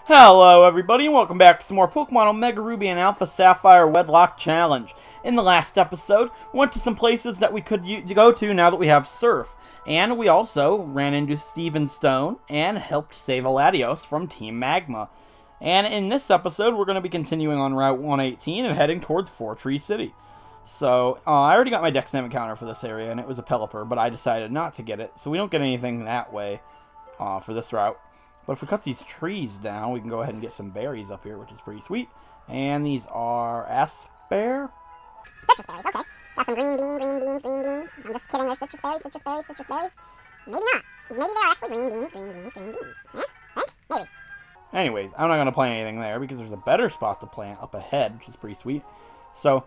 Hello everybody and welcome back to some more Pokémon Omega Ruby and Alpha Sapphire Wedlocke Challenge. In the last episode, we went to some places that we could go to now that we have Surf. And we also ran into Steven Stone and helped save Latios from Team Magma. And in this episode, we're going to be continuing on Route 118 and heading towards Fortree City. So, I already got my Dex encounter for this area and it was a Pelipper, but I decided not to get it. So we don't get anything that way for this route. But if we cut these trees down, we can go ahead and get some berries up here, which is pretty sweet. And these are asper? Citrus berries, okay. Got some green beans. I'm just kidding, they're citrus berries. Maybe not. Maybe they're actually green beans. Huh? Think? Maybe. Anyways, I'm not going to plant anything there because there's a better spot to plant up ahead, which is pretty sweet. So,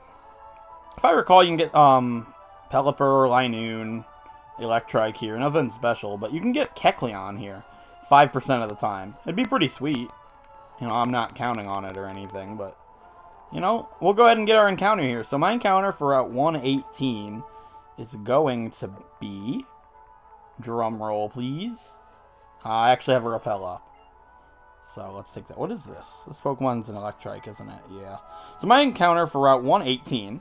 if I recall, you can get Pelipper, Linoon, Electrike here. Nothing special, but you can get Kecleon here. 5% of the time. It'd be pretty sweet. You know, I'm not counting on it or anything, but, you know, we'll go ahead and get our encounter here. So my encounter for Route 118 is going to be, drum roll please, I actually have a Repel up. So let's take that. What is this? This Pokemon's an Electrike, isn't it? Yeah. So my encounter for Route 118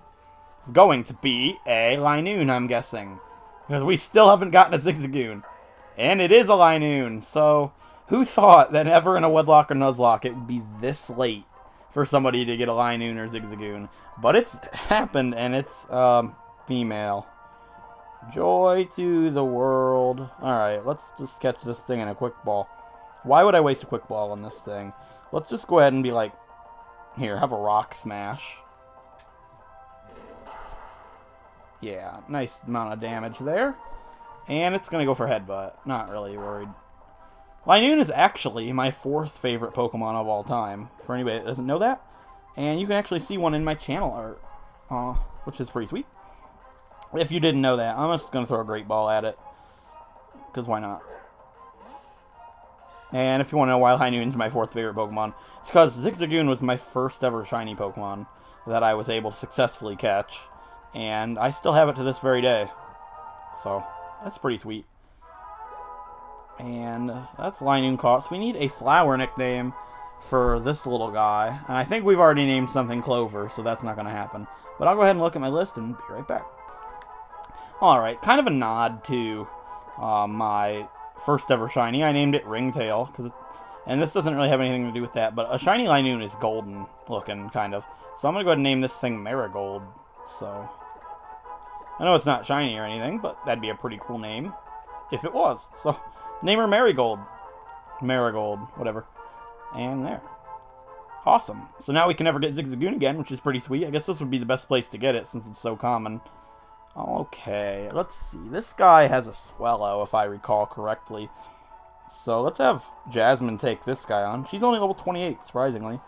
is going to be a Linoon, I'm guessing. Because we still haven't gotten a Zigzagoon. And it is a Linoon, so who thought that ever in a Wedlocke or Nuzlocke it would be this late for somebody to get a Linoon or Zigzagoon? But it's happened, and it's female. Joy to the world. Alright, let's just catch this thing in a quick ball. Why would I waste a quick ball on this thing? Let's just go ahead and be like, here, have a rock smash. Yeah, nice amount of damage there. And it's going to go for Headbutt. Not really worried. Linoon is actually my 4th favorite Pokemon of all time. For anybody that doesn't know that. And you can actually see one in my channel art. Which is pretty sweet. If you didn't know that, I'm just going to throw a Great Ball at it. Because why not? And if you want to know why Linoon's my 4th favorite Pokemon, it's because Zigzagoon was my first ever shiny Pokemon that I was able to successfully catch. And I still have it to this very day. So that's pretty sweet. And that's Linoon caught. So we need a flower nickname for this little guy. And I think we've already named something Clover, so that's not going to happen. But I'll go ahead and look at my list and be right back. Alright, kind of a nod to my first ever shiny. I named it Ringtail. And this doesn't really have anything to do with that, but a shiny Linoon is golden looking, kind of. So I'm going to go ahead and name this thing Marigold. So I know it's not shiny or anything, but that'd be a pretty cool name if it was. So, name her Marigold. Marigold, whatever. And there. Awesome. So now we can never get Zigzagoon again, which is pretty sweet. I guess this would be the best place to get it since it's so common. Okay, let's see. This guy has a Swellow, if I recall correctly. So let's have Jasmine take this guy on. She's only level 28, surprisingly.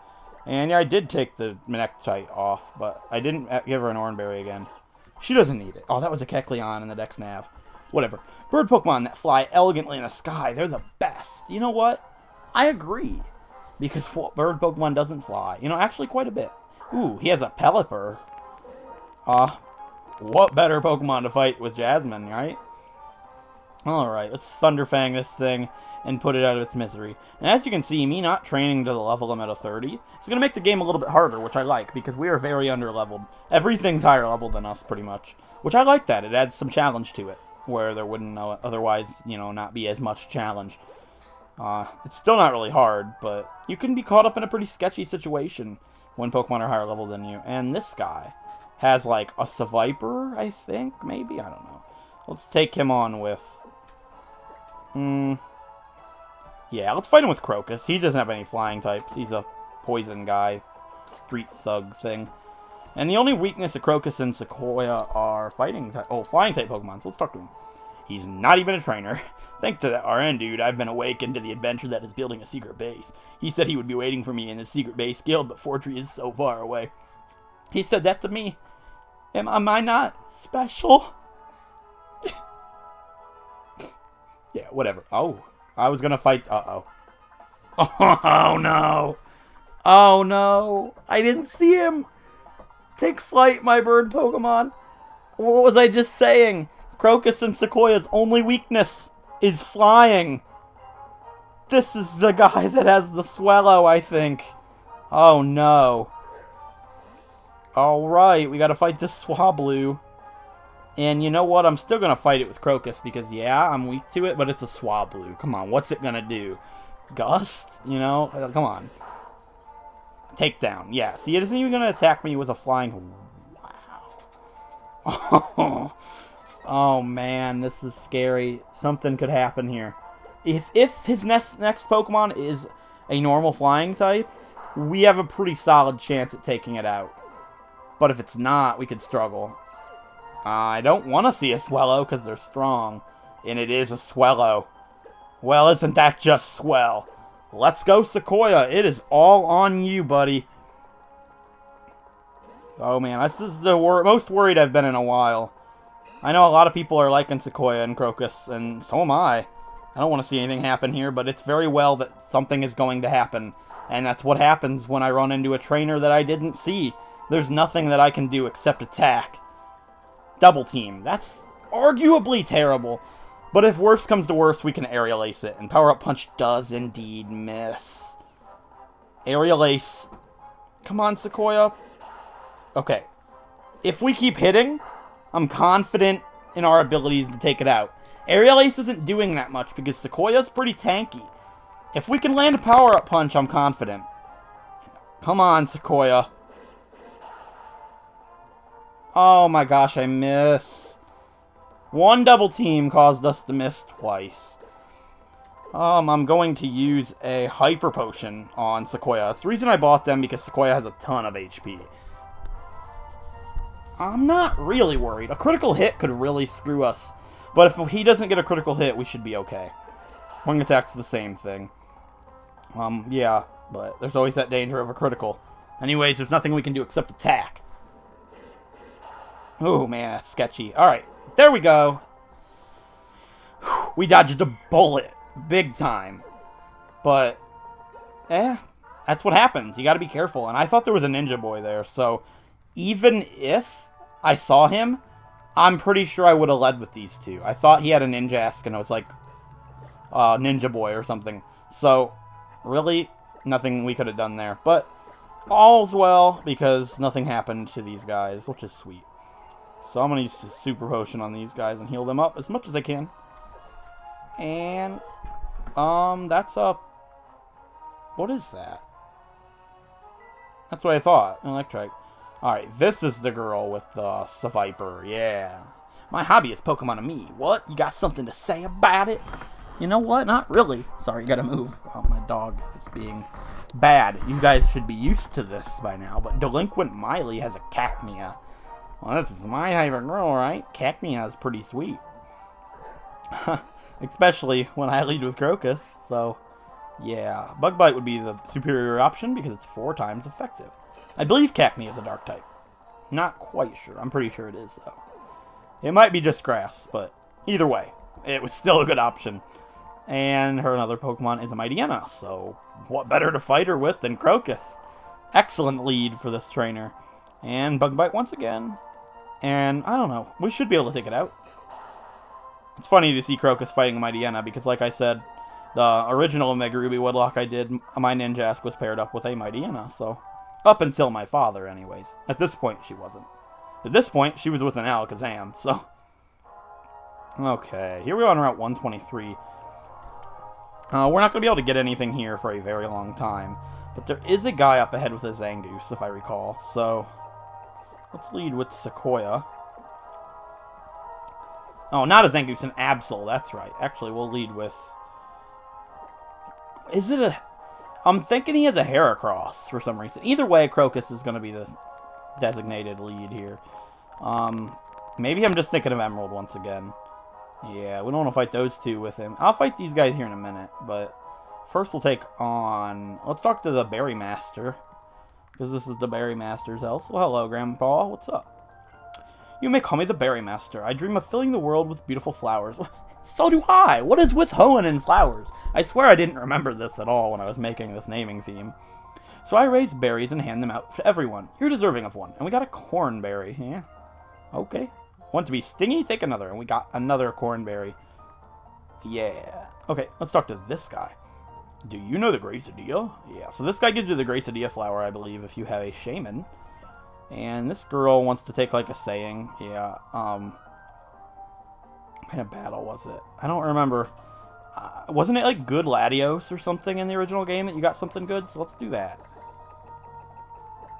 And yeah, I did take the Manectite off, but I didn't give her an Oranberry again. She doesn't need it. Oh, that was a Kecleon in the Dex Nav. Whatever. Bird Pokemon that fly elegantly in the sky, they're the best. You know what? I agree. Because bird Pokemon doesn't fly. You know, actually quite a bit. Ooh, he has a Pelipper. What better Pokemon to fight with Jasmine, right? Alright, let's Thunderfang this thing and put it out of its misery. And as you can see, me not training to the level limit of 30, it's going to make the game a little bit harder, which I like, because we are very under-leveled. Everything's higher level than us, pretty much. Which I like that. It adds some challenge to it, where there wouldn't otherwise, you know, not be as much challenge. It's still not really hard, but you can be caught up in a pretty sketchy situation when Pokemon are higher level than you. And this guy has, like, a Seviper, I think, maybe? I don't know. Let's take him on with... yeah, let's fight him with Crocus. He doesn't have any flying types. He's a poison guy, street thug thing. And the only weakness of Crocus and Sequoia are flying type Pokemon, so let's talk to him. He's not even a trainer. Thanks to that RN dude, I've been awakened to the adventure that is building a secret base. He said he would be waiting for me in his secret base guild, but Fortree is so far away. He said that to me. Am I not special? Yeah, whatever. Oh, I was gonna fight. Uh-oh. Oh, no. Oh, no. I didn't see him. Take flight, my bird Pokemon. What was I just saying? Crocus and Sequoia's only weakness is flying. This is the guy that has the Swellow, I think. Oh, no. Alright, we gotta fight this Swablu. And you know what? I'm still gonna fight it with Crocus because, yeah, I'm weak to it, but it's a Swablu. Come on, what's it gonna do? Gust? You know? Come on. Takedown. Yeah, see, it isn't even gonna attack me with a flying... Wow. Oh, man, this is scary. Something could happen here. If his next Pokemon is a normal flying type, we have a pretty solid chance at taking it out. But if it's not, we could struggle. I don't want to see a Swellow because they're strong. And it is a Swellow. Well, isn't that just swell? Let's go, Sequoia. It is all on you, buddy. Oh, man. This is the most worried I've been in a while. I know a lot of people are liking Sequoia and Crocus, and so am I. I don't want to see anything happen here, but it's very well that something is going to happen. And that's what happens when I run into a trainer that I didn't see. There's nothing that I can do except attack. Double team. That's arguably terrible. But if worse comes to worse, we can Aerial Ace it. And Power Up Punch does indeed miss. Aerial Ace. Come on, Sequoia. Okay. If we keep hitting, I'm confident in our abilities to take it out. Aerial Ace isn't doing that much because Sequoia's pretty tanky. If we can land a Power Up Punch, I'm confident. Come on, Sequoia. Oh my gosh, I miss. One double team caused us to miss twice. I'm going to use a Hyper Potion on Sequoia. That's the reason I bought them, because Sequoia has a ton of HP. I'm not really worried. A critical hit could really screw us. But if he doesn't get a critical hit, we should be okay. Wing attack's the same thing. Yeah, but there's always that danger of a critical. Anyways, there's nothing we can do except attack. Oh, man, that's sketchy. Alright, there we go. We dodged a bullet. Big time. But, that's what happens. You gotta be careful. And I thought there was a Ninja Boy there, so even if I saw him, I'm pretty sure I would have led with these two. I thought he had a Ninjask, and it was like Ninja Boy or something. So, really, nothing we could have done there. But all's well, because nothing happened to these guys, which is sweet. So I'm going to use a Super Potion on these guys and heal them up as much as I can. And, that's a... What is that? That's what I thought. An Electrike. Alright, this is the girl with the Seviper. Yeah. My hobby is Pokemon Me. What? You got something to say about it? You know what? Not really. Sorry, you gotta move. Oh, my dog is being bad. You guys should be used to this by now. But Delinquent Miley has a Cacnea. Well, this is my hyper girl, right? Cacnea is pretty sweet. Especially when I lead with Crocus. So, yeah. Bug Bite would be the superior option because it's 4 times effective. I believe Cacnea is a dark type. Not quite sure. I'm pretty sure it is, though. It might be just grass, but either way, it was still a good option. And her another Pokemon is a Mightyena, so what better to fight her with than Crocus? Excellent lead for this trainer. And Bug Bite once again. And, I don't know, we should be able to take it out. It's funny to see Crocus fighting a Mightyena, because like I said, the original Omega Ruby Wedlocke I did, my Ninjask was paired up with a Mightyena, so... Up until my father, anyways. At this point, she wasn't. At this point, she was with an Alakazam, so... Okay, here we are on Route 123. We're not going to be able to get anything here for a very long time. But there is a guy up ahead with a Zangoose, if I recall, so... Let's lead with Sequoia. Oh, not a Zangoose, an Absol, that's right. Actually, we'll lead with... Is it a... I'm thinking he has a Heracross for some reason. Either way, Crocus is going to be the designated lead here. Maybe I'm just thinking of Emerald once again. Yeah, we don't want to fight those two with him. I'll fight these guys here in a minute, but first we'll take on... Let's talk to the Berry Master, because this is the Berry Master's house. Well, hello, Grandpa. What's up? You may call me the Berry Master. I dream of filling the world with beautiful flowers. So do I! What is with hoeing and flowers? I swear I didn't remember this at all when I was making this naming theme. So I raise berries and hand them out to everyone. You're deserving of one. And we got a cornberry. Yeah. Okay. Want to be stingy? Take another. And we got another cornberry. Yeah. Okay, let's talk to this guy. Do you know the Gracidea? Yeah, so this guy gives you the Gracidea flower, I believe, if you have a shaman. And this girl wants to take, like, a saying. Yeah, what kind of battle was it? I don't remember. Wasn't it, like, Good Latios or something in the original game that you got something good? So let's do that.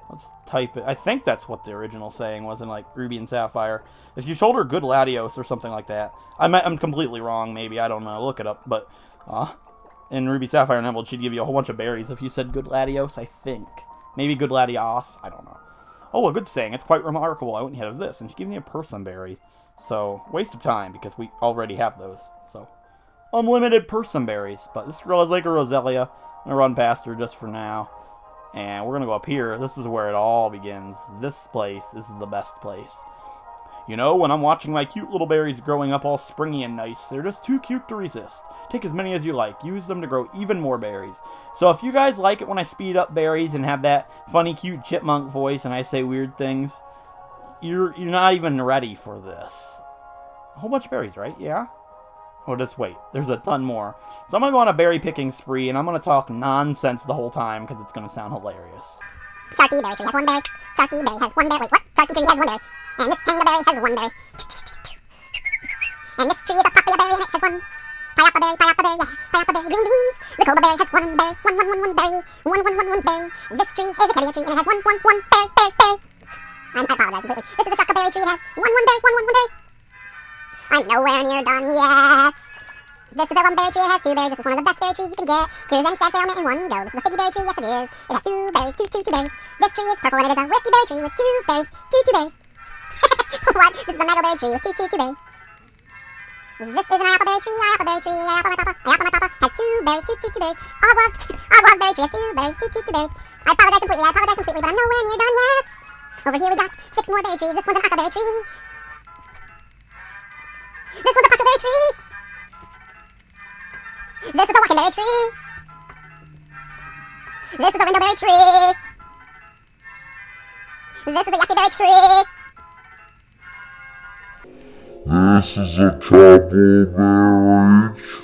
Let's type it. I think that's what the original saying was in, like, Ruby and Sapphire. If you shoulder Good Latios or something like that. I'm completely wrong, maybe. I don't know. Look it up. But, in Ruby, Sapphire, and Emerald, she'd give you a whole bunch of berries if you said Good Latios, I think. Maybe Good Latios. I don't know. Oh, a good saying. It's quite remarkable. I went ahead of this, and she gave me a person berry. So, waste of time, because we already have those. So, unlimited person berries. But this girl is like a Roselia. I'm going to run past her just for now. And we're going to go up here. This is where it all begins. This place is the best place. You know, when I'm watching my cute little berries growing up all springy and nice, they're just too cute to resist. Take as many as you like. Use them to grow even more berries. So if you guys like it when I speed up berries and have that funny, cute chipmunk voice and I say weird things, you're not even ready for this. A whole bunch of berries, right? Yeah? Oh, just wait. There's a ton more. So I'm going to go on a berry picking spree, and I'm going to talk nonsense the whole time because it's going to sound hilarious. Sharky berry tree has one berry. Sharky berry has one berry. Wait, what? Sharky tree has one berry. And this tanga berry has one berry. And this tree is a papaya berry and it has one. Pineapple berry, yeah. Pineapple berry, green beans. The cobra berry has one berry. One berry. One berry. This tree is a caviar tree and it has one berry. I apologize completely. This is a shaka berry tree. It has one berry. One berry. I'm nowhere near done yet. This is a one berry tree. It has two berries. This is one of the best berry trees you can get. Cures any status ailment in one go. This is a figgy berry tree. Yes, it is. It has two berries. Two berries. This tree is purple and it is a wicky berry tree with two berries. Two berries. What? This is a meadowberry tree with two berries. This is an appleberry tree. Apple my papa has two berries. Two berries. Ogwog berry tree has two berries. Two berries. I apologize completely, but I'm nowhere near done yet. Over here we got 6 more berry trees. This one's an aquaberry tree. This one's a passion berry tree. This is a wackenberry tree. This is a windowberry tree. This is a yachiberry tree. This is a cobbleberry tree.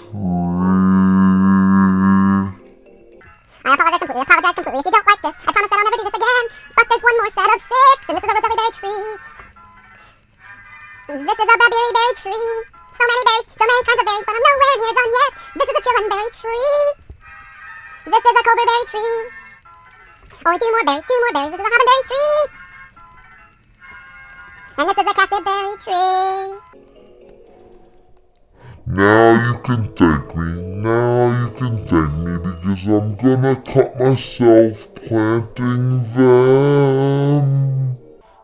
I apologize completely. If you don't like this, I promise that I'll never do this again. But there's one more set of 6, and this is a roselli-berry tree. This is a berry tree. So many berries, so many kinds of berries, but I'm nowhere near done yet. This is a chillin-berry tree. This is a cobbleberry tree. Only 2 more berries. This is a hobbenberry tree. And this is a cassidberry tree. Now you can thank me because I'm gonna cut myself planting them.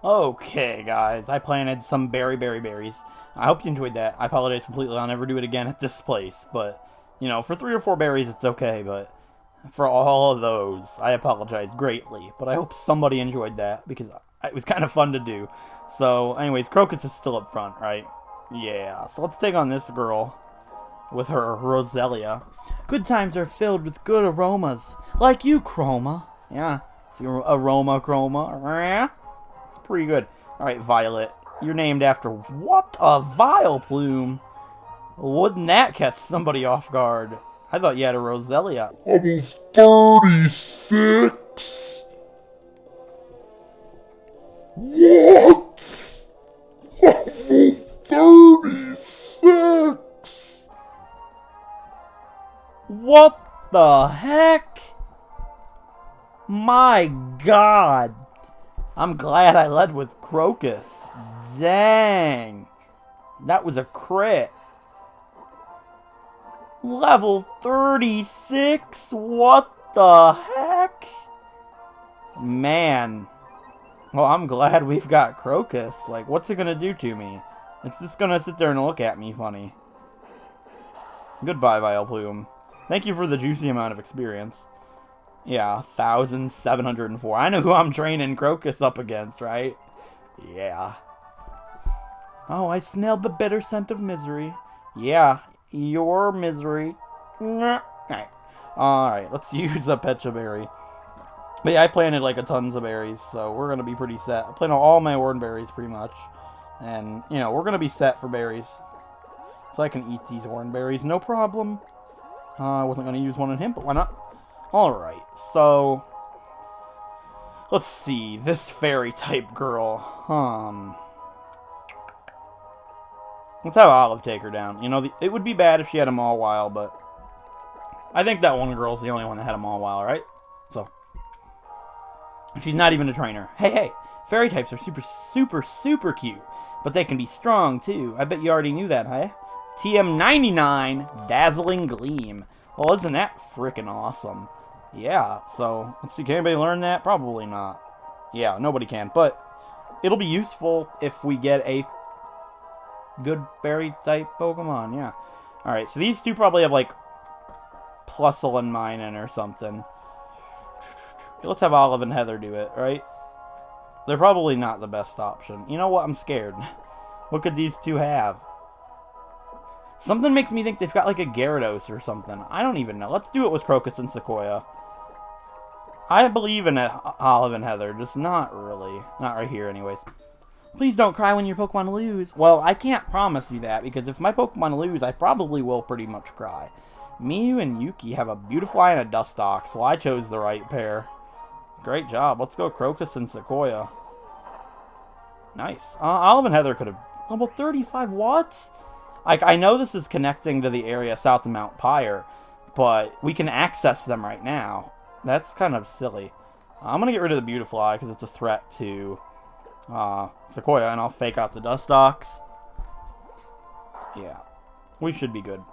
Okay, guys, I planted some berries. I hope you enjoyed that. I apologize completely. I'll never do it again at this place. But, you know, for 3 or 4 berries, it's okay. But for all of those, I apologize greatly. But I hope somebody enjoyed that because it was kind of fun to do. So, anyways, Crocus is still up front, right? Yeah, so let's take on this girl with her Roselia. Good times are filled with good aromas. Like you, Chroma. Yeah, it's aroma, Chroma. It's pretty good. Alright, Violet. You're named after what? A Vileplume. Wouldn't that catch somebody off guard? I thought you had a Roselia. I was 36. What? Level 36. What the heck? My God. I'm glad I led with Crocus. Dang. That was a crit. Level 36? What the heck? Man. Well, I'm glad we've got Crocus. Like, what's it gonna do to me? It's just gonna sit there and look at me funny. Goodbye, Vileplume. Thank you for the juicy amount of experience. Yeah, 1,704. I know who I'm training Crocus up against, right? Yeah. Oh, I smell the bitter scent of misery. Yeah, your misery. Alright, let's use a Pecha Berry. But yeah, I planted like a tons of berries, so we're going to be pretty set. I planted all my Oran berries pretty much. And, you know, we're going to be set for berries. So I can eat these Oran berries, no problem. I wasn't going to use one on him, but why not? Alright, so... let's see. This fairy-type girl. Let's have Olive take her down. You know, it would be bad if she had a Mawile, but... I think that one girl's the only one that had a Mawile, right? So... she's not even a trainer. Hey, hey! Fairy types are super, super, super cute. But they can be strong, too. I bet you already knew that, huh? TM99, Dazzling Gleam. Well, isn't that freaking awesome? Yeah, so, let's see, can anybody learn that? Probably not. Yeah, nobody can, but it'll be useful if we get a good fairy-type Pokemon, yeah. Alright, so these two probably have, like, Plusle and Minun or something. Let's have Olive and Heather do it, right? They're probably not the best option. You know what? I'm scared. What could these two have? Something makes me think they've got like a Gyarados or something. I don't even know. Let's do it with Crocus and Sequoia. I believe in Olive and Heather, just not really. Not right here anyways. Please don't cry when your Pokemon lose. Well, I can't promise you that, because if my Pokemon lose, I probably will pretty much cry. Mew and Yuki have a Beautifly and a Dustox, so I chose the right pair. Great job. Let's go Crocus and Sequoia. Nice. Olive and Heather could have... level 35 watts? Like, I know this is connecting to the area south of Mount Pyre, but we can access them right now. That's kind of silly. I'm going to get rid of the Beautifly because it's a threat to Sequoia, and I'll fake out the Dustox. Yeah. We should be good.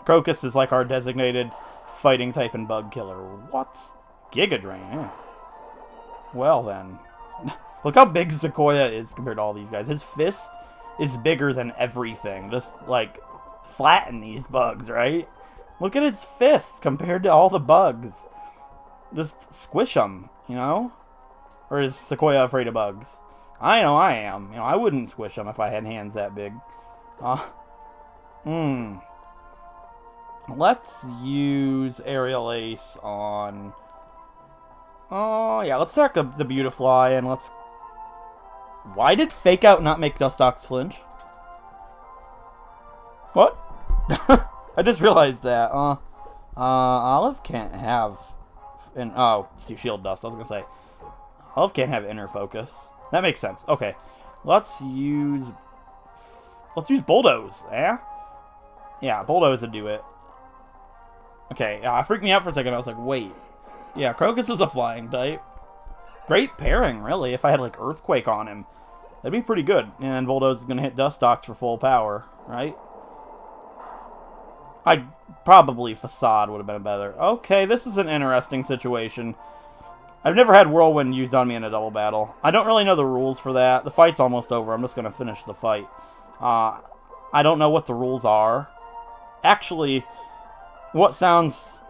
Crocus is like our designated fighting type and bug killer. What? Giga Drain, yeah. Well then. Look how big Sequoia is compared to all these guys. His fist is bigger than everything. Just, like, flatten these bugs, right? Look at its fist compared to all the bugs. Just squish them, you know? Or is Sequoia afraid of bugs? I know I am. You know, I wouldn't squish them if I had hands that big. Let's use Aerial Ace on... oh, yeah, let's attack the Beautifly, and let's... why did Fake Out not make Dustox flinch? What? I just realized that. Olive can't have... oh, it's Shield Dust, I was gonna say. Olive can't have Inner Focus. That makes sense. Okay, let's use Bulldoze, eh? Yeah, Bulldoze would do it. Okay, freaked me out for a second. I was like, wait. Yeah, Crocus is a flying type. Great pairing, really, if I had, like, Earthquake on him. That'd be pretty good. And then Bulldoze is going to hit Dustox for full power, right? Probably Facade would have been better. Okay, this is an interesting situation. I've never had Whirlwind used on me in a double battle. I don't really know the rules for that. The fight's almost over. I'm just going to finish the fight. I don't know what the rules are. Actually, what sounds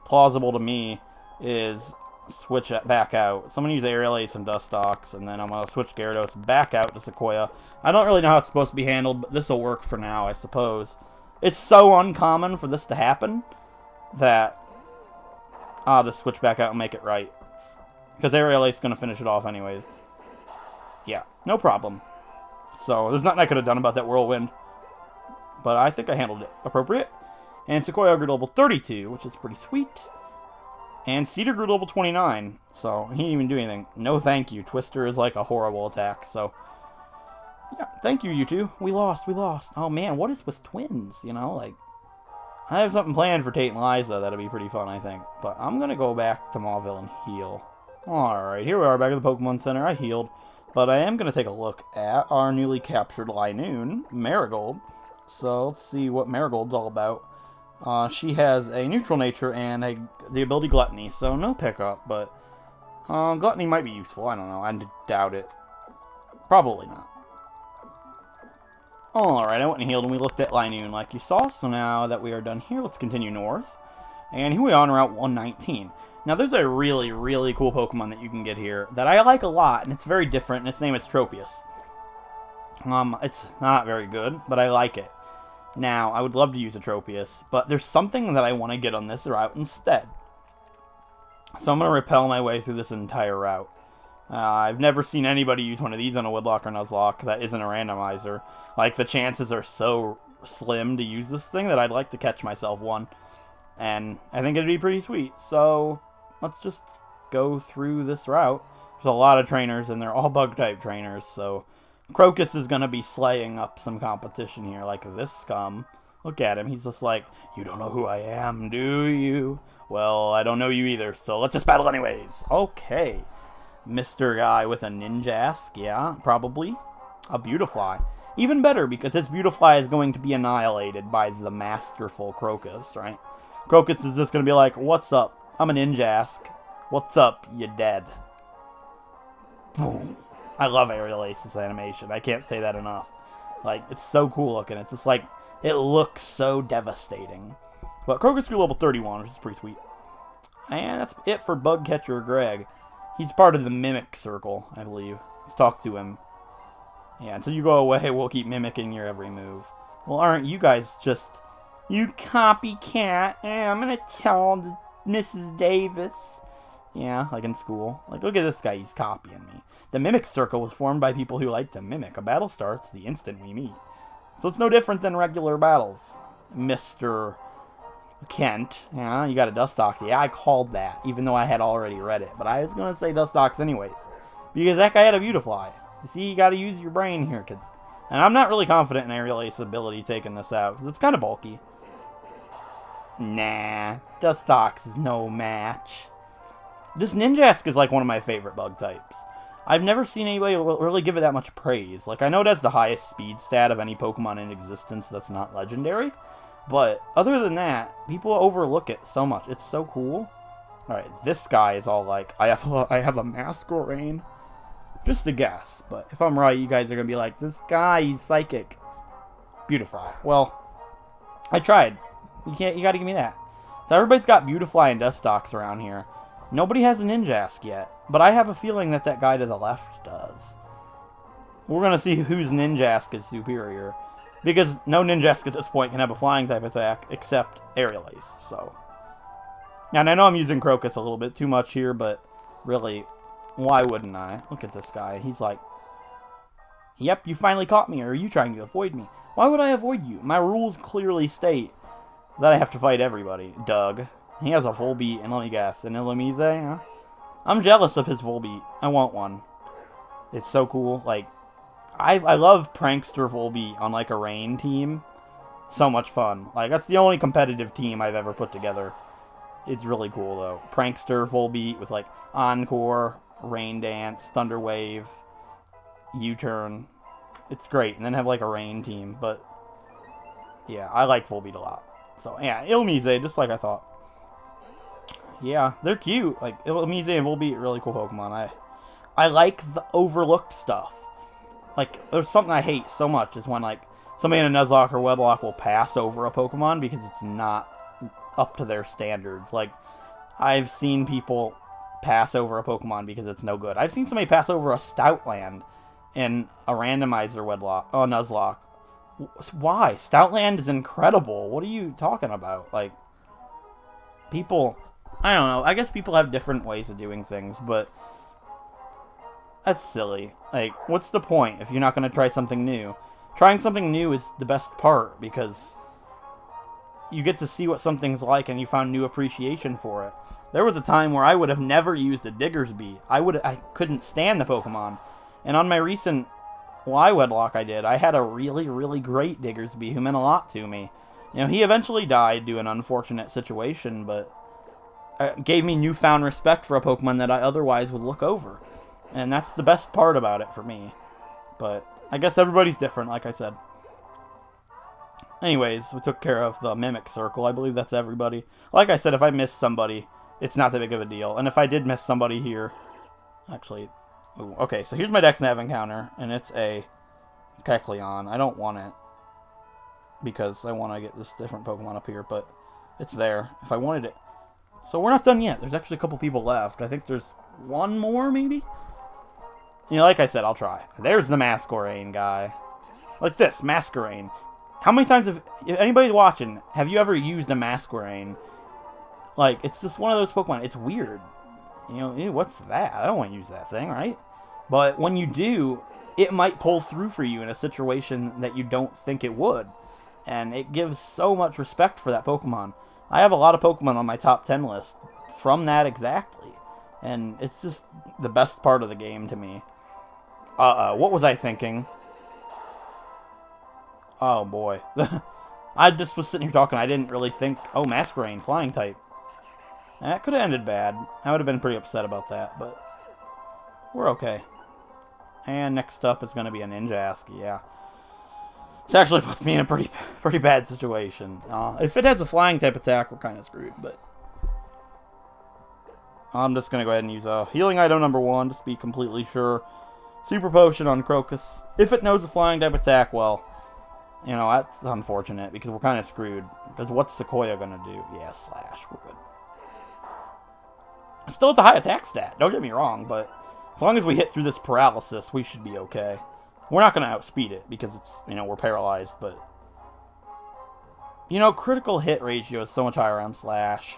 plausible to me is switch it back out. So I'm going to use Aerial Ace and Dustox, and then I'm going to switch Gyarados back out to Sequoia. I don't really know how it's supposed to be handled, but this will work for now, I suppose. It's so uncommon for this to happen that I'll just switch back out and make it right. Because Aerial Ace is going to finish it off anyways. Yeah, no problem. So there's nothing I could have done about that Whirlwind. But I think I handled it appropriate. And Sequoia grew to level 32, which is pretty sweet. And Cedar grew to level 29, so he didn't even do anything. No thank you. Twister is like a horrible attack, so... yeah, thank you, you two. We lost. Oh man, what is with twins, you know? Like, I have something planned for Tate and Liza that'll be pretty fun, I think. But I'm going to go back to Mauville and heal. Alright, here we are back at the Pokemon Center. I healed. But I am going to take a look at our newly captured Linoone, Marigold. So let's see what Marigold's all about. She has a neutral nature and the ability Gluttony, so no pickup, but Gluttony might be useful. I don't know. I doubt it. Probably not. Alright, I went and healed and we looked at Linoone like you saw, so now that we are done here, let's continue north. And here we are on Route 119. Now there's a really, really cool Pokemon that you can get here that I like a lot, and it's very different, and its name is Tropius. It's not very good, but I like it. Now, I would love to use a Tropius, but there's something that I want to get on this route instead. So I'm going to repel my way through this entire route. I've never seen anybody use one of these on a Wedlocke or Nuzlocke that isn't a randomizer. Like, the chances are so slim to use this thing that I'd like to catch myself one. And I think it'd be pretty sweet. So let's just go through this route. There's a lot of trainers, and they're all bug-type trainers, so Crocus is going to be slaying up some competition here, like this scum. Look at him. He's just like, you don't know who I am, do you? Well, I don't know you either, so let's just battle anyways. Okay. Mr. Guy with a Ninjask, yeah, probably. A Beautifly. Even better, because his Beautifly is going to be annihilated by the masterful Crocus, right? Crocus is just going to be like, what's up? I'm a Ninjask. What's up? You're dead. Boom. I love Aerial Ace's animation. I can't say that enough. Like, it's so cool looking. It's just like, it looks so devastating. But Crocus grew level 31, which is pretty sweet. And that's it for Bug Catcher Greg. He's part of the Mimic Circle, I believe. Let's talk to him. Yeah, until you go away, we'll keep mimicking your every move. Well, aren't you guys just... You copycat. I'm gonna tell Mrs. Davis. Yeah, like in school. Like, look at this guy, he's copying me. The Mimic Circle was formed by people who like to mimic. A battle starts the instant we meet. So it's no different than regular battles. Mr. Kent, yeah, you got a Dustox. Yeah, I called that, even though I had already read it. But I was going to say Dustox anyways. Because that guy had a Beautifly. You see, you got to use your brain here, kids. And I'm not really confident in Aerial Ace's ability taking this out, because it's kind of bulky. Nah, Dustox is no match. This Ninjask is like one of my favorite bug types. I've never seen anybody really give it that much praise. Like, I know it has the highest speed stat of any Pokemon in existence that's not legendary. But other than that, people overlook it so much. It's so cool. Alright, this guy is all like, I have a Masquerain. Just a guess, but if I'm right, you guys are going to be like, this guy, he's psychic. Beautifly. Well, I tried. You got to give me that. So everybody's got Beautifly and Dustox around here. Nobody has a Ninjask yet, but I have a feeling that that guy to the left does. We're going to see whose Ninjask is superior. Because no Ninjask at this point can have a flying type attack except Aerial Ace, so. And I know I'm using Crocus a little bit too much here, but really, why wouldn't I? Look at this guy. He's like, yep, you finally caught me, or are you trying to avoid me? Why would I avoid you? My rules clearly state that I have to fight everybody. Doug. He has a full beat, and let me guess, an Illumise? Huh? I'm jealous of his full beat. I want one. It's so cool. Like, I love Prankster Volbeat on, like, a rain team. So much fun. Like, that's the only competitive team I've ever put together. It's really cool, though. Prankster Volbeat with, like, Encore, Rain Dance, Thunder Wave, U-Turn. It's great. And then have, like, a rain team. But, yeah, I like Volbeat a lot. So, yeah, Illumise, just like I thought. Yeah, they're cute. Like, Illumise and Volbeat are really cool Pokemon. I like the overlooked stuff. Like, there's something I hate so much is when, like, somebody in a Nuzlocke or Wedlocke will pass over a Pokemon because it's not up to their standards. Like, I've seen people pass over a Pokemon because it's no good. I've seen somebody pass over a Stoutland in a randomizer Nuzlocke. Why? Stoutland is incredible. What are you talking about? Like, people... I don't know. I guess people have different ways of doing things, but that's silly. Like, what's the point if you're not going to try something new? Trying something new is the best part, because you get to see what something's like and you found new appreciation for it. There was a time where I would have never used a Diggersby. I couldn't stand the Pokemon. And on my recent Wedlocke I had a really, really great Diggersby who meant a lot to me. You know, he eventually died due to an unfortunate situation, but gave me newfound respect for a Pokemon that I otherwise would look over. And that's the best part about it for me. But I guess everybody's different, like I said. Anyways, we took care of the Mimic Circle. I believe that's everybody. Like I said, if I missed somebody, it's not that big of a deal. And if I did miss somebody here... Actually... Ooh, okay, so here's my DexNav encounter. And it's a Kecleon. I don't want it, because I want to get this different Pokemon up here. But it's there, if I wanted it. So we're not done yet. There's actually a couple people left. I think there's one more, maybe? You know, like I said, I'll try. There's the Masquerain guy. Like this, Masquerain. How many times if anybody watching, have you ever used a Masquerain? Like, it's just one of those Pokemon. It's weird. You know, ew, what's that? I don't want to use that thing, right? But when you do, it might pull through for you in a situation that you don't think it would. And it gives so much respect for that Pokemon. I have a lot of Pokemon on my top 10 list from that exactly. And it's just the best part of the game to me. What was I thinking? Oh boy. I just was sitting here talking, I didn't really think... Oh, Masquerain, flying type. That could have ended bad. I would have been pretty upset about that, but... We're okay. And next up is going to be a Ninjask, yeah. Which actually puts me in a pretty bad situation. If it has a flying type attack, we're kind of screwed, but... I'm just going to go ahead and use a healing item number 1, just to be completely sure. Super Potion on Crocus. If it knows a flying type attack, well... You know, that's unfortunate, because we're kind of screwed. Because what's Sequoia going to do? Yeah, Slash. We're good. Still, it's a high attack stat. Don't get me wrong, but as long as we hit through this paralysis, we should be okay. We're not going to outspeed it, because it's, you know, we're paralyzed, but... You know, critical hit ratio is so much higher on Slash.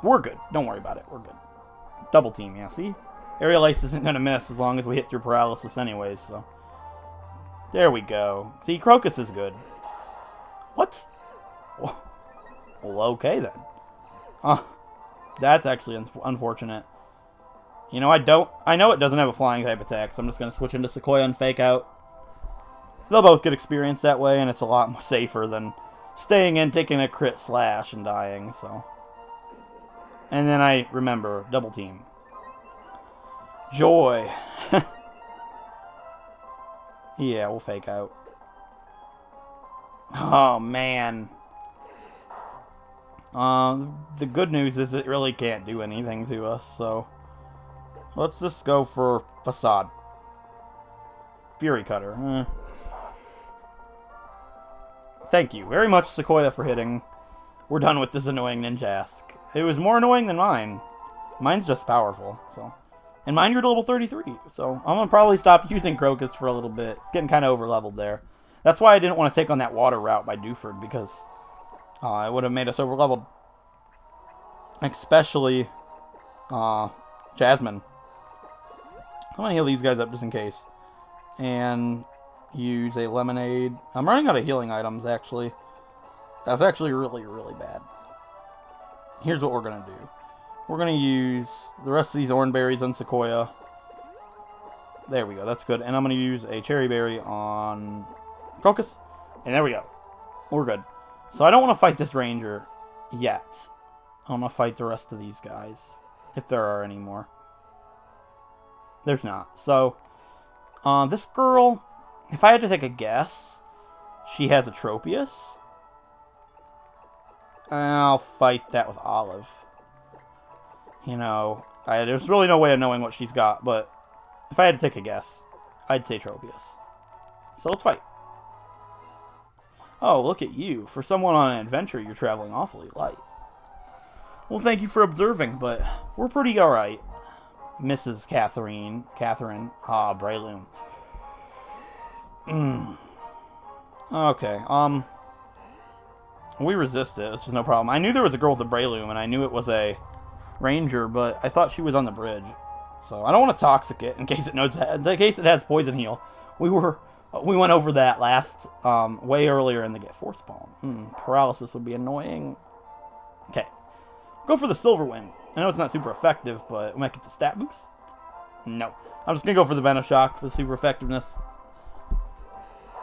We're good. Don't worry about it. We're good. Double team, yeah, see? Aerial Ice isn't going to miss as long as we hit through paralysis anyways, so... There we go. See, Crocus is good. What? Well, okay then. That's actually unfortunate. You know, I know it doesn't have a flying type attack, so I'm just going to switch into Sequoia and Fake Out. They'll both get experience that way, and it's a lot more safer than staying in, taking a crit slash, and dying, so. And then I remember, double team. Joy. Yeah, we'll Fake Out. Oh, man. The good news is it really can't do anything to us, so... Let's just go for Facade. Fury Cutter. Thank you very much, Sequoia, for hitting. We're done with this annoying Ninjask. It was more annoying than mine. Mine's just powerful, so... And mind you're at level 33, so I'm going to probably stop using Crocus for a little bit. It's getting kind of over-leveled there. That's why I didn't want to take on that water route by Dewford, because it would have made us over-leveled. Especially Jasmine. I'm going to heal these guys up just in case. And use a Lemonade. I'm running out of healing items, actually. That's actually really, really bad. Here's what we're going to do. We're going to use the rest of these orange berries on Sequoia. There we go. That's good. And I'm going to use a cherry berry on Crocus. And there we go. We're good. So I don't want to fight this ranger yet. I want to fight the rest of these guys. If there are any more. There's not. So, this girl, if I had to take a guess, she has a Tropius. I'll fight that with Olive. You know, there's really no way of knowing what she's got, but if I had to take a guess, I'd say Tropius. So let's fight. Oh, look at you. For someone on an adventure, you're traveling awfully light. Well, thank you for observing, but we're pretty alright. Mrs. Catherine. Breloom. Okay, we resist it. It's just no problem. I knew there was a girl with a Breloom, and I knew it was a ranger, but I thought she was on the bridge. So I don't want to toxic it in case it has poison heal. We went over that last way earlier in the Force Palm. Paralysis would be annoying. Okay, go for the Silver Wind. I know it's not super effective, but we might get the stat boost. No, I'm just gonna go for the Venoshock for the super effectiveness.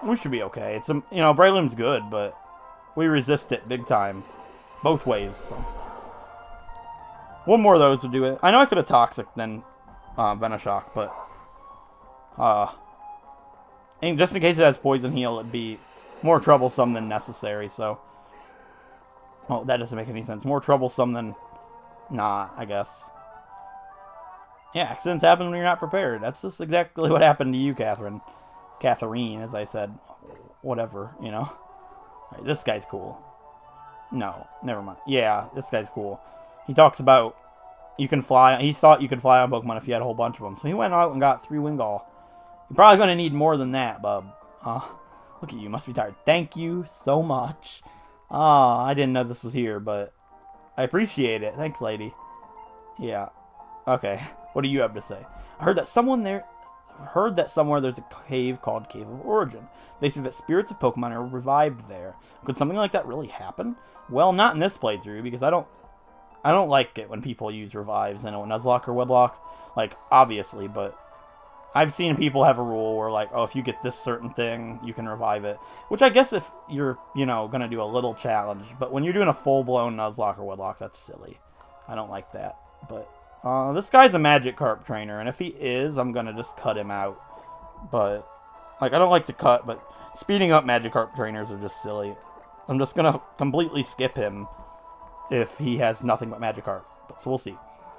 We should be okay. It's Breloom's good, but we resist it big time, both ways. So. One more of those would do it. I know I could have Toxic then Venoshock, but and just in case it has Poison Heal, it'd be more troublesome than necessary, so... Well, that doesn't make any sense. More troublesome than not, I guess. Yeah, accidents happen when you're not prepared. That's just exactly what happened to you, Catherine. Catherine, as I said. Whatever, you know. Right, this guy's cool. No, never mind. Yeah, this guy's cool. He talks about you can fly. He thought you could fly on Pokemon if you had a whole bunch of them. So he went out and got 3 Wingull. You're probably going to need more than that, bub. Look at you. Must be tired. Thank you so much. I didn't know this was here, but I appreciate it. Thanks, lady. Yeah. Okay. What do you have to say? I heard that someone there heard that somewhere there's a cave called Cave of Origin. They say that spirits of Pokemon are revived there. Could something like that really happen? Well, not in this playthrough, because I don't like it when people use revives in a Nuzlocke or Wedlocke. Like, obviously, but I've seen people have a rule where, like, oh, if you get this certain thing, you can revive it. Which I guess if you're, going to do a little challenge. But when you're doing a full-blown Nuzlocke or Wedlocke, that's silly. I don't like that. But this guy's a Magikarp trainer, and if he is, I'm going to just cut him out. But, like, I don't like to cut, but speeding up Magikarp trainers are just silly. I'm just going to completely skip him if he has nothing but Magikarp. So we'll see.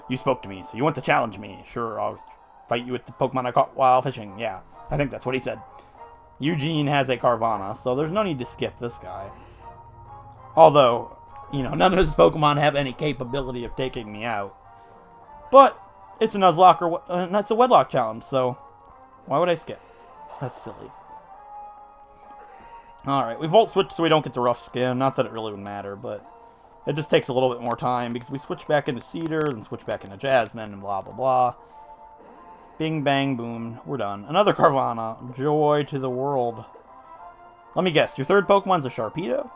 You spoke to me, so you want to challenge me. Sure, I'll fight you with the Pokemon I caught while fishing. Yeah, I think that's what he said. Eugene has a Carvanha, so there's no need to skip this guy. Although, none of his Pokemon have any capability of taking me out. But it's a Nuzlocke or it's a Wedlocke challenge, so why would I skip? That's silly. Alright, we Volt Switch so we don't get the rough skin. Not that it really would matter, but it just takes a little bit more time because we switch back into Cedar, then switch back into Jasmine, and blah, blah, blah. Bing, bang, boom. We're done. Another Carvanha. Joy to the world. Let me guess. Your third Pokemon's a Sharpedo?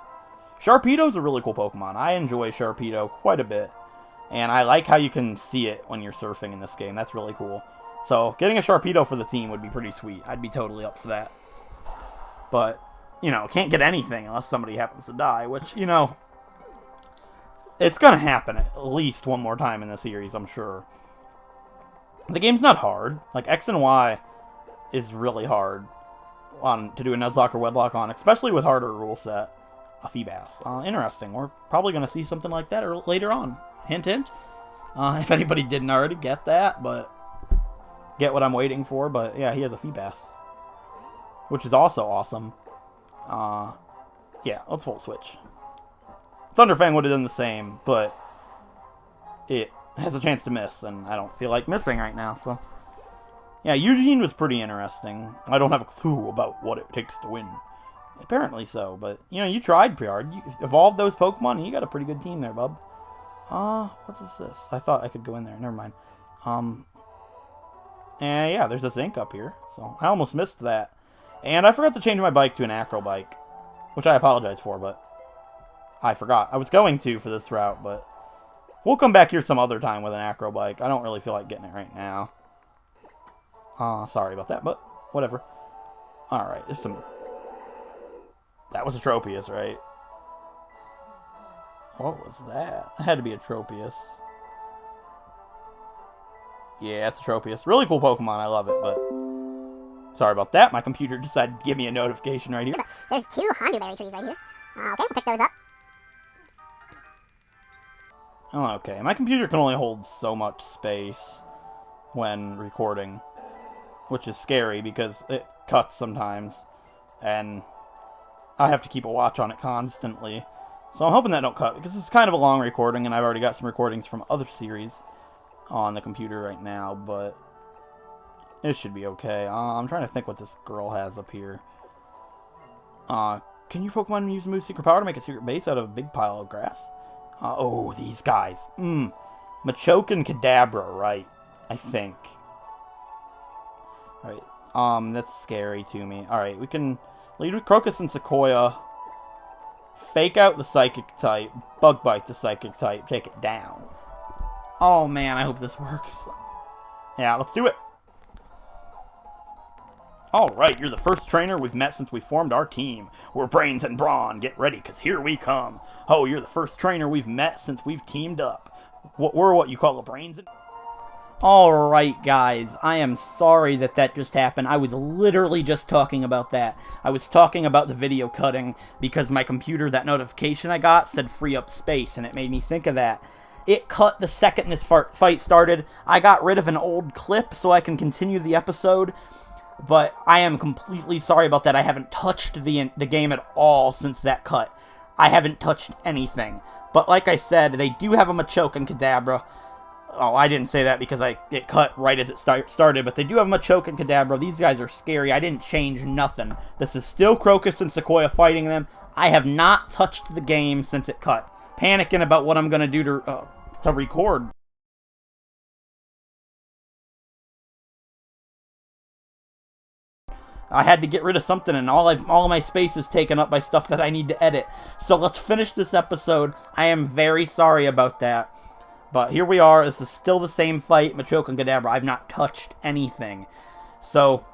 Sharpedo's a really cool Pokemon. I enjoy Sharpedo quite a bit. And I like how you can see it when you're surfing in this game. That's really cool. So, getting a Sharpedo for the team would be pretty sweet. I'd be totally up for that. But, can't get anything unless somebody happens to die. Which, it's gonna happen at least one more time in the series, I'm sure. The game's not hard. Like, X and Y is really hard to do a Nuzlocke or Wedlocke on, especially with harder rule set. A Feebas. Interesting. We're probably going to see something like that later on. Hint, hint. If anybody didn't already get that, but get what I'm waiting for. But yeah, he has a Feebas, which is also awesome. Yeah, let's Volt Switch. Thunderfang would have done the same, but it has a chance to miss, and I don't feel like missing right now, so. Yeah, Eugene was pretty interesting. I don't have a clue about what it takes to win. Apparently so, but, you tried pretty hard. You evolved those Pokemon, and you got a pretty good team there, bub. What is this? I thought I could go in there. Never mind. And yeah, there's this ink up here, so I almost missed that. And I forgot to change my bike to an acro bike, which I apologize for, but I forgot. I was going to for this route, but we'll come back here some other time with an acro bike. I don't really feel like getting it right now. Sorry about that, but whatever. Alright, there's some... That was a Tropius, right? What was that? It had to be a Tropius. Yeah, it's a Tropius. Really cool Pokemon, I love it, but... Sorry about that, my computer decided to give me a notification right here. There's 2 Honduberry trees right here. Okay, we'll pick those up. Oh, okay, my computer can only hold so much space when recording, which is scary because it cuts sometimes, and I have to keep a watch on it constantly. So I'm hoping that don't cut, because it's kind of a long recording, and I've already got some recordings from other series on the computer right now, but it should be okay. I'm trying to think what this girl has up here. Can you Pokemon use Move Secret Power to make a secret base out of a big pile of grass? Oh, these guys. Machoke and Kadabra, right? I think. Alright, that's scary to me. Alright, we can lead with Crocus and Sequoia. Fake out the Psychic type. Bug Bite the Psychic type. Take it down. Oh man, I hope this works. Yeah, let's do it. Alright, you're the first trainer we've met since we formed our team. We're Brains and Brawn. Get ready, because here we come. Oh, you're the first trainer we've met since we've teamed up. We're what you call a Brains and... Alright, guys. I am sorry that just happened. I was literally just talking about that. I was talking about the video cutting because my computer, that notification I got, said free up space, and it made me think of that. It cut the second this fight started. I got rid of an old clip so I can continue the episode. But I am completely sorry about that. I haven't touched the game at all since that cut. I haven't touched anything. But like I said, they do have a Machoke and Kadabra. Oh, I didn't say that because it cut right as it started. But they do have Machoke and Kadabra. These guys are scary. I didn't change nothing. This is still Crocus and Sequoia fighting them. I have not touched the game since it cut. Panicking about what I'm going to do to record. I had to get rid of something, and all of my space is taken up by stuff that I need to edit. So let's finish this episode. I am very sorry about that. But here we are. This is still the same fight, Machoke and Kadabra. I've not touched anything. So,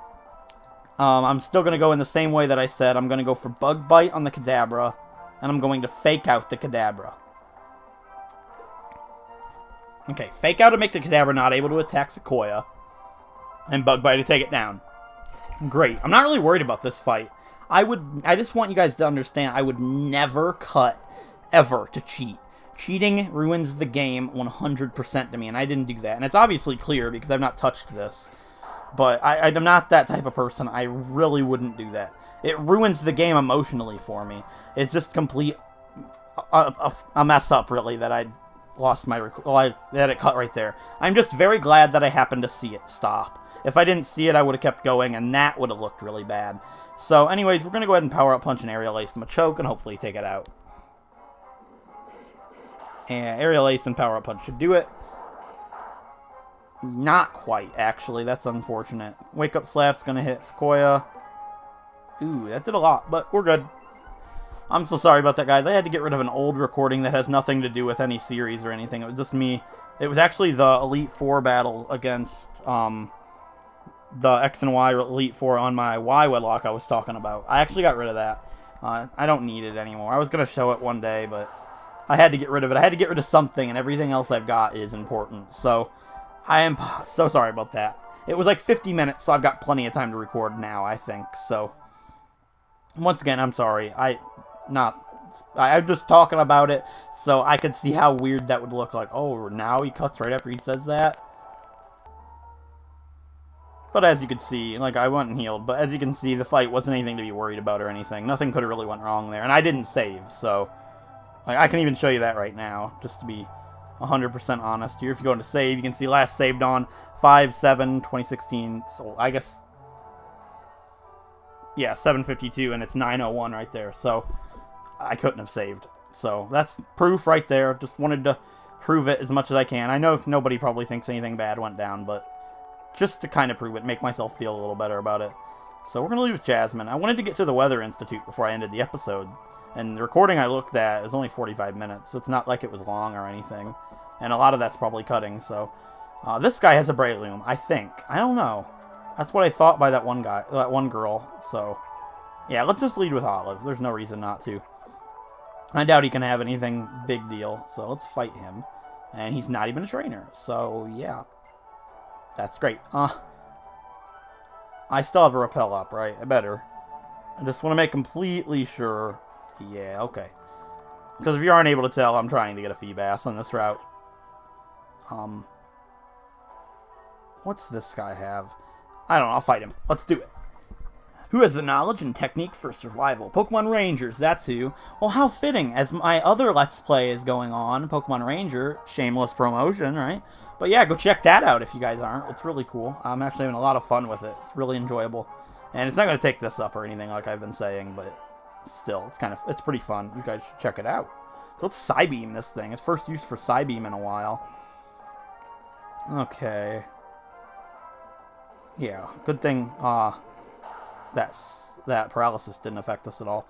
I'm still going to go in the same way that I said. I'm going to go for Bug Bite on the Kadabra, and I'm going to Fake Out the Kadabra. Okay, Fake Out to make the Kadabra not able to attack Sequoia, and Bug Bite to take it down. Great. I'm not really worried about this fight. I just want you guys to understand, I would never cut, ever, to cheat. Cheating ruins the game 100% to me, and I didn't do that. And it's obviously clear because I've not touched this. But I'm not that type of person. I really wouldn't do that. It ruins the game emotionally for me. It's just complete a mess up, really, that I lost my that it cut right there. I'm just very glad that I happened to see it stop. If I didn't see it, I would have kept going, and that would have looked really bad. So, anyways, we're going to go ahead and Power Up Punch and Aerial Ace the Machoke and hopefully take it out. And Aerial Ace and Power Up Punch should do it. Not quite, actually. That's unfortunate. Wake Up Slap's going to hit Sequoia. Ooh, that did a lot, but we're good. I'm so sorry about that, guys. I had to get rid of an old recording that has nothing to do with any series or anything. It was just me. It was actually the Elite Four battle against the X and Y Elite Four on my Y Wedlocke I was talking about. I actually got rid of that. I don't need it anymore. I was going to show it one day, but I had to get rid of it. I had to get rid of something, and everything else I've got is important. So, I am so sorry about that. It was like 50 minutes, so I've got plenty of time to record now, I think. So, once again, I'm sorry. I'm just talking about it, so I could see how weird that would look. Like, oh, now he cuts right after he says that. But as you can see, like, I went and healed, but as you can see, the fight wasn't anything to be worried about or anything. Nothing could have really went wrong there, and I didn't save, so like, I can even show you that right now, just to be 100% honest here. If you go into save, you can see last saved on 5/7/2016, so I guess, yeah, 7:52, and it's 9:01 right there, so I couldn't have saved. So that's proof right there. Just wanted to prove it as much as I can. I know nobody probably thinks anything bad went down, but just to kind of prove it, make myself feel a little better about it. So we're going to leave with Jasmine. I wanted to get to the Weather Institute before I ended the episode. And the recording I looked at is only 45 minutes, so it's not like it was long or anything. And a lot of that's probably cutting, so this guy has a Breloom, I think. I don't know. That's what I thought by that one girl. So, yeah, let's just lead with Olive. There's no reason not to. I doubt he can have anything big deal, so let's fight him. And he's not even a trainer, so yeah. That's great. I still have a Repel up, right? I better. I just want to make completely sure. Yeah, okay. Because if you aren't able to tell, I'm trying to get a Feebas on this route. What's this guy have? I don't know, I'll fight him. Let's do it. Who has the knowledge and technique for survival? Pokemon Rangers, that's who. Well, how fitting, as my other Let's Play is going on, Pokemon Ranger, shameless promotion, right? But yeah, go check that out if you guys aren't. It's really cool. I'm actually having a lot of fun with it. It's really enjoyable. And it's not going to take this up or anything like I've been saying, but still, it's pretty fun. You guys should check it out. So let's Psybeam this thing. It's first use for Psybeam in a while. Okay. Yeah, good thing that paralysis didn't affect us at all.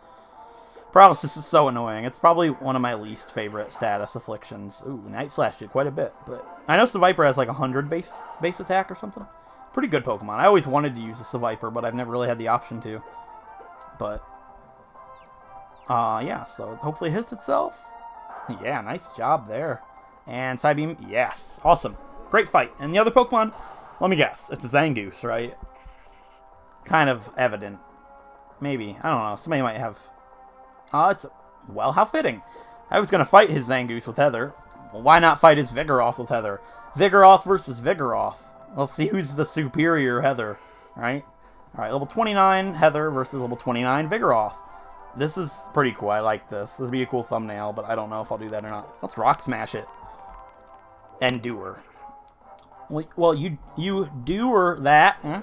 Paralysis is so annoying. It's probably one of my least favorite status afflictions. Ooh, Night Slash did quite a bit, but I know Seviper has like 100 base attack or something. Pretty good Pokemon. I always wanted to use a Seviper, but I've never really had the option to. But yeah, so hopefully it hits itself. Yeah, nice job there. And Psybeam, yes, awesome. Great fight. And the other Pokemon, let me guess, it's a Zangoose, right? Kind of evident. Maybe. I don't know. Somebody might have... well, how fitting. I was going to fight his Zangoose with Heather. Well, why not fight his Vigoroth with Heather? Vigoroth versus Vigoroth. Let's see who's the superior Heather, right? Alright, level 29 Heather versus level 29 Vigoroth. This is pretty cool. I like this. This would be a cool thumbnail, but I don't know if I'll do that or not. Let's Rock Smash it. Endure. Well, you doer that. Huh?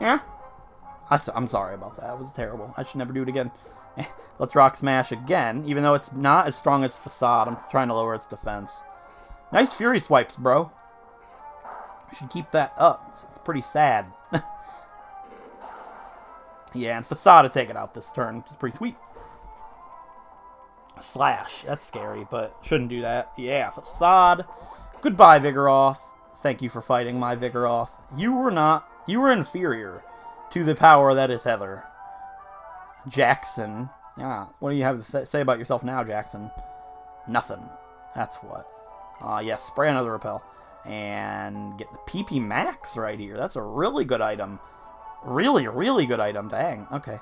Yeah? I'm sorry about that. It was terrible. I should never do it again. Let's Rock Smash again, even though it's not as strong as Facade. I'm trying to lower its defense. Nice Fury Swipes, bro. You should keep that up. It's pretty sad. Yeah, and Facade to take it out this turn, which is pretty sweet. Slash. That's scary, but shouldn't do that. Yeah, Facade. Goodbye, Vigoroth. Thank you for fighting my Vigoroth. You were inferior to the power that is Heather. Jackson. Yeah, what do you have to say about yourself now, Jackson? Nothing. That's what. Yes, spray another repel. And get the PP Max right here. That's a really good item. Really, really good item. Dang. Okay.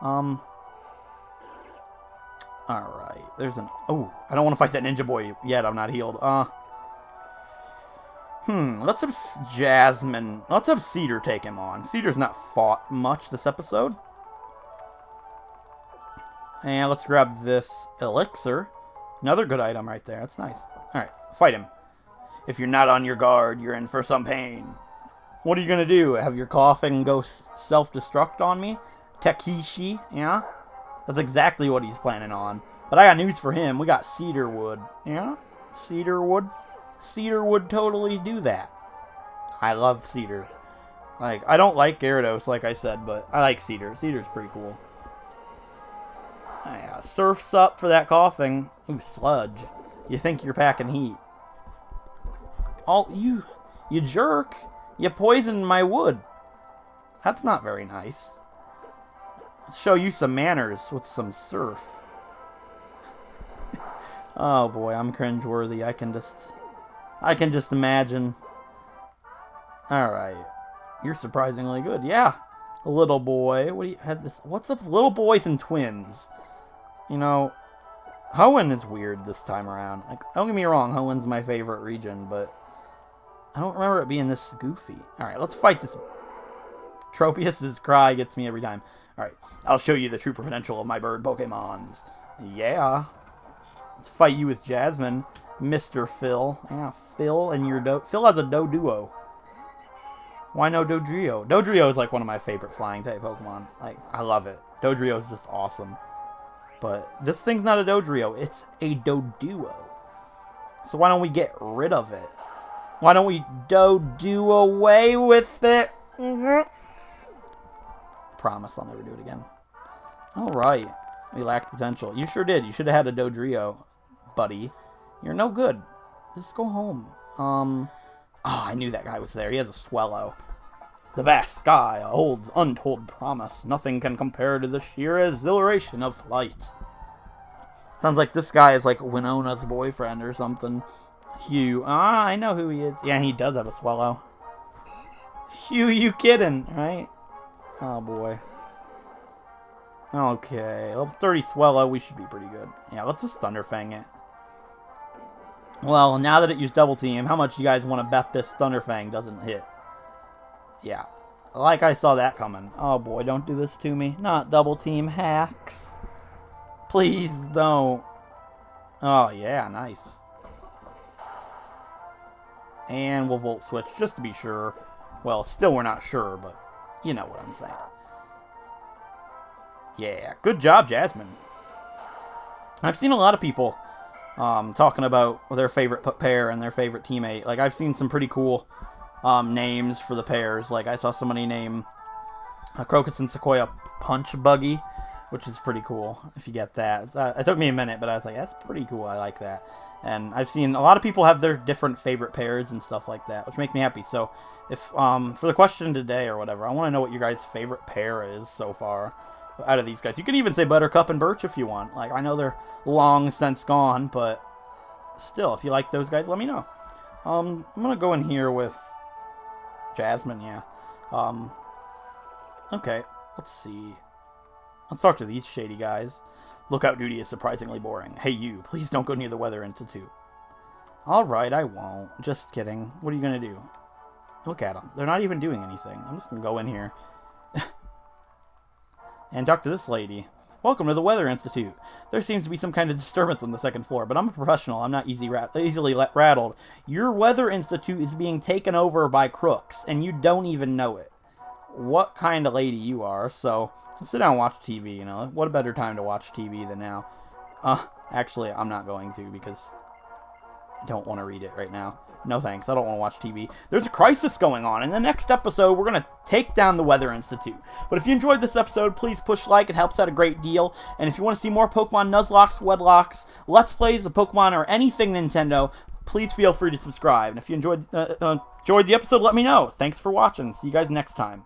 Alright. There's an... Oh, I don't want to fight that ninja boy yet. I'm not healed. Let's have Jasmine... Let's have Cedar take him on. Cedar's not fought much this episode. And let's grab this elixir. Another good item right there. That's nice. Alright, fight him. If you're not on your guard, you're in for some pain. What are you going to do? Have your coughing go self-destruct on me? Takeshi, yeah? That's exactly what he's planning on. But I got news for him. We got Cedarwood. Yeah? Cedarwood? Cedar would totally do that. I love Cedar. Like, I don't like Gyarados, like I said, but I like Cedar. Cedar's pretty cool. Yeah, Surf's up for that coughing. Ooh, Sludge. You think you're packing heat. Oh, you jerk. You poisoned my wood. That's not very nice. Let's show you some manners with some Surf. Oh boy, I'm cringeworthy. I can just imagine. Alright. You're surprisingly good. Yeah. Little boy. What do you have this? What's up with little boys and twins? You know, Hoenn is weird this time around. Like, don't get me wrong, Hoenn's my favorite region, but I don't remember it being this goofy. Alright, let's fight this. Tropius's cry gets me every time. Alright, I'll show you the true potential of my bird Pokemons. Yeah. Let's fight you with Jasmine, Mr. Phil. Yeah, Phil and your Phil has a Doduo. Why no Dodrio? Dodrio is like one of my favorite flying type Pokemon. Like, I love it. Dodrio is just awesome. But this thing's not a Dodrio, it's a Doduo. So why don't we get rid of it? Why don't we do away with it? Promise I'll never do it again. Alright. We lacked potential. You sure did. You should have had a Dodrio, buddy. You're no good. Just go home. Oh, I knew that guy was there. He has a Swellow. The vast sky holds untold promise. Nothing can compare to the sheer exhilaration of flight. Sounds like this guy is like Winona's boyfriend or something. Hugh. Ah, I know who he is. Yeah, he does have a Swellow. Hugh, you kidding, right? Oh, boy. Okay, level 30 Swellow, we should be pretty good. Yeah, let's just Thunderfang it. Well, now that it used Double Team, how much you guys want to bet this Thunderfang doesn't hit? Yeah, like I saw that coming. Oh boy, don't do this to me. Not Double Team hacks. Please don't. Oh yeah, nice. And we'll Volt Switch just to be sure. Well, still we're not sure, but you know what I'm saying. Yeah, good job, Jasmine. I've seen a lot of people talking about their favorite pair and their favorite teammate. Like, I've seen some pretty cool names for the pairs. Like, I saw somebody name Crocus and Sequoia Punch Buggy, which is pretty cool, if you get that. It took me a minute, but I was like, that's pretty cool. I like that. And I've seen a lot of people have their different favorite pairs and stuff like that, which makes me happy. So, if for the question today or whatever, I want to know what your guys' favorite pair is so far out of these guys. You can even say Buttercup and Birch if you want. Like, I know they're long since gone, but still, if you like those guys, let me know. I'm gonna go in here with Jasmine, yeah. Okay, let's see. Let's talk to these shady guys. Lookout duty is surprisingly boring. Hey you, please don't go near the Weather Institute. Alright, I won't. Just kidding. What are you gonna do? Look at them. They're not even doing anything. I'm just gonna go in here and talk to this lady. Welcome to the Weather Institute. There seems to be some kind of disturbance on the second floor, but I'm a professional. I'm not easily rattled. Your Weather Institute is being taken over by crooks, and you don't even know it. What kind of lady you are, so sit down and watch TV, you know. What a better time to watch TV than now. Actually, I'm not going to, because I don't want to read it right now. No thanks, I don't want to watch TV. There's a crisis going on. In the next episode, we're going to take down the Weather Institute. But if you enjoyed this episode, please push like. It helps out a great deal. And if you want to see more Pokemon Nuzlocks, Wedlocks, Let's Plays of Pokemon, or anything Nintendo, please feel free to subscribe. And if you enjoyed the episode, let me know. Thanks for watching. See you guys next time.